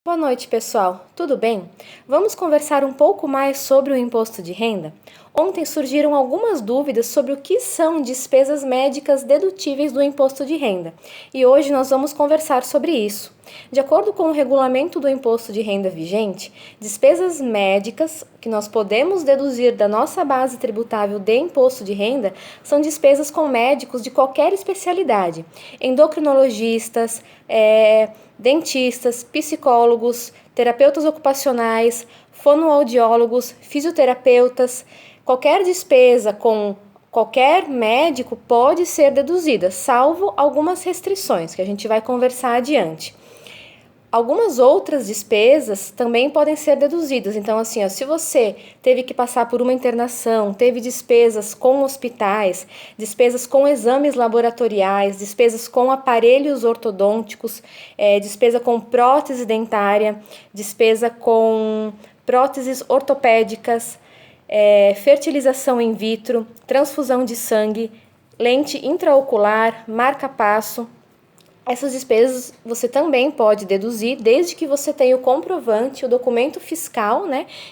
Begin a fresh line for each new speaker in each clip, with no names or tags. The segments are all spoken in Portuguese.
Boa noite, pessoal. Tudo bem? Vamos conversar um pouco mais sobre o imposto de renda? Ontem surgiram algumas dúvidas sobre o que são despesas médicas dedutíveis do imposto de renda e hoje nós vamos conversar sobre isso. De acordo com o regulamento do imposto de renda vigente, despesas médicas que nós podemos deduzir da nossa base tributável de imposto de renda são despesas com médicos de qualquer especialidade, endocrinologistas, dentistas, psicólogos, terapeutas ocupacionais, fonoaudiólogos, fisioterapeutas. Qualquer despesa com qualquer médico pode ser deduzida, salvo algumas restrições que a gente vai conversar adiante. Algumas outras despesas também podem ser deduzidas. Então, assim, se você teve que passar por uma internação, teve despesas com hospitais, despesas com exames laboratoriais, despesas com aparelhos ortodônticos, despesa com prótese dentária, despesa com próteses ortopédicas, fertilização in vitro, transfusão de sangue, lente intraocular, marca-passo. Essas despesas você também pode deduzir, desde que você tenha o comprovante, o documento fiscal,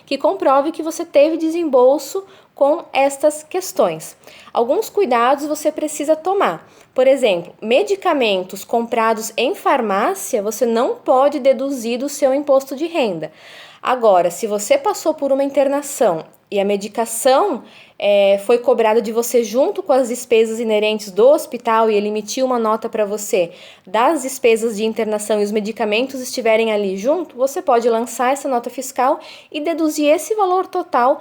que comprove que você teve desembolso com estas questões. Alguns cuidados você precisa tomar. Por exemplo, medicamentos comprados em farmácia, você não pode deduzir do seu imposto de renda. Agora, se você passou por uma internação e a medicação foi cobrada de você junto com as despesas inerentes do hospital e ele emitiu uma nota para você das despesas de internação e os medicamentos estiverem ali junto, você pode lançar essa nota fiscal e deduzir esse valor total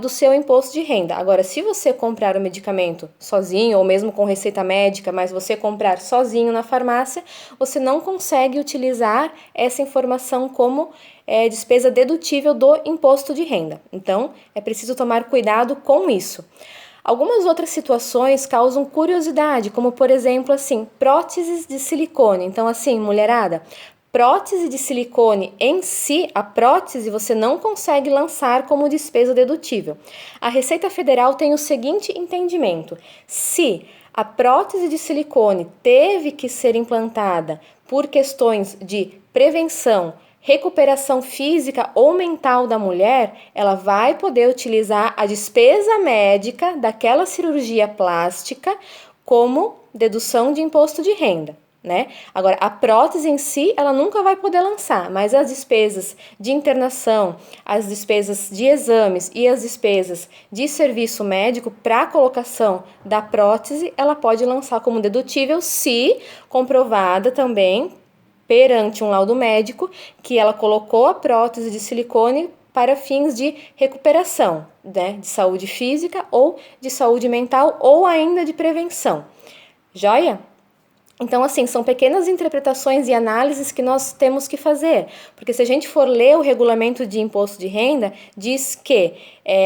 do seu imposto de renda. Agora, se você comprar o medicamento sozinho ou mesmo com receita médica, mas você comprar sozinho na farmácia, você não consegue utilizar essa informação como despesa dedutível do imposto de renda. Então, é preciso tomar cuidado com isso. Algumas outras situações causam curiosidade, como por exemplo, próteses de silicone. Então, mulherada, prótese de silicone em si, a prótese você não consegue lançar como despesa dedutível. A Receita Federal tem o seguinte entendimento: se a prótese de silicone teve que ser implantada por questões de prevenção, recuperação física ou mental da mulher, ela vai poder utilizar a despesa médica daquela cirurgia plástica como dedução de imposto de renda, Agora, a prótese em si, ela nunca vai poder lançar, mas as despesas de internação, as despesas de exames e as despesas de serviço médico para a colocação da prótese, ela pode lançar como dedutível se comprovada também perante um laudo médico que ela colocou a prótese de silicone para fins de recuperação, de saúde física ou de saúde mental ou ainda de prevenção. Joia? Então, são pequenas interpretações e análises que nós temos que fazer, porque se a gente for ler o regulamento de imposto de renda, diz que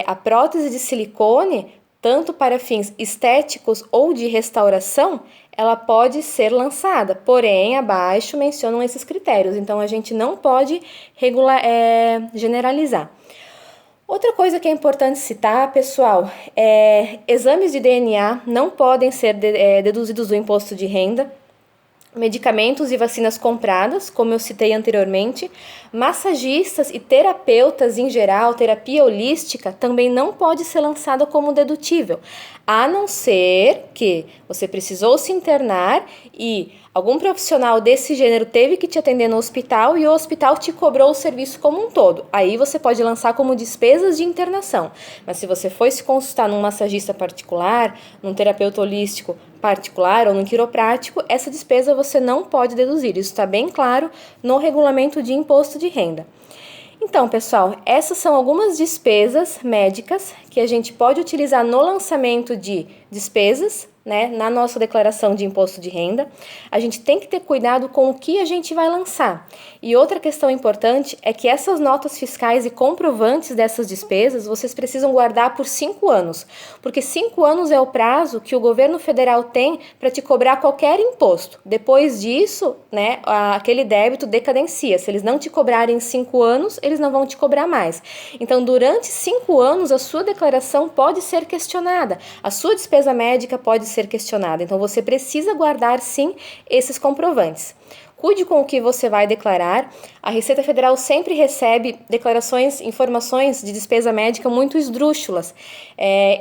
a prótese de silicone, tanto para fins estéticos ou de restauração, ela pode ser lançada, porém, abaixo mencionam esses critérios, então a gente não pode generalizar. Outra coisa que é importante citar, pessoal, exames de DNA não podem ser deduzidos do imposto de renda. Medicamentos e vacinas compradas, como eu citei anteriormente, massagistas e terapeutas em geral, terapia holística, também não pode ser lançada como dedutível, a não ser que você precisou se internar e algum profissional desse gênero teve que te atender no hospital e o hospital te cobrou o serviço como um todo. Aí você pode lançar como despesas de internação. Mas se você foi se consultar num massagista particular, num terapeuta holístico particular ou num quiroprático, essa despesa você não pode deduzir. Isso está bem claro no regulamento de imposto de renda. Então, pessoal, essas são algumas despesas médicas que a gente pode utilizar no lançamento de despesas, na nossa declaração de imposto de renda. A gente tem que ter cuidado com o que a gente vai lançar. E outra questão importante é que essas notas fiscais e comprovantes dessas despesas, vocês precisam guardar por 5 anos, porque 5 anos é o prazo que o governo federal tem para te cobrar qualquer imposto. Depois disso, aquele débito decadencia. Se eles não te cobrarem em 5 anos, eles não vão te cobrar mais. Então, durante 5 anos, a sua declaração pode ser questionada, a sua despesa médica pode ser questionada. Então, você precisa guardar, sim, esses comprovantes. cuide com o que você vai declarar. A Receita Federal sempre recebe declarações, informações de despesa médica muito esdrúxulas.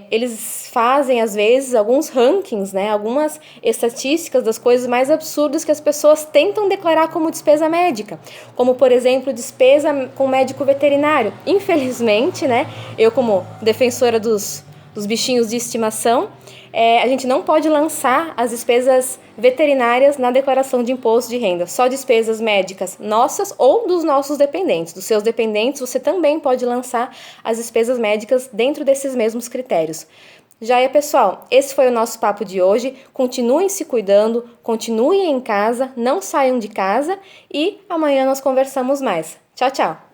Eles fazem, às vezes, alguns rankings, né, algumas estatísticas das coisas mais absurdas que as pessoas tentam declarar como despesa médica, como, por exemplo, despesa com médico veterinário. Infelizmente, né, eu como defensora dos bichinhos de estimação, a gente não pode lançar as despesas veterinárias na declaração de imposto de renda, só despesas médicas nossas ou dos nossos dependentes. Dos seus dependentes, você também pode lançar as despesas médicas dentro desses mesmos critérios. Joia, pessoal, esse foi o nosso papo de hoje. Continuem se cuidando, continuem em casa, não saiam de casa e amanhã nós conversamos mais. Tchau, tchau!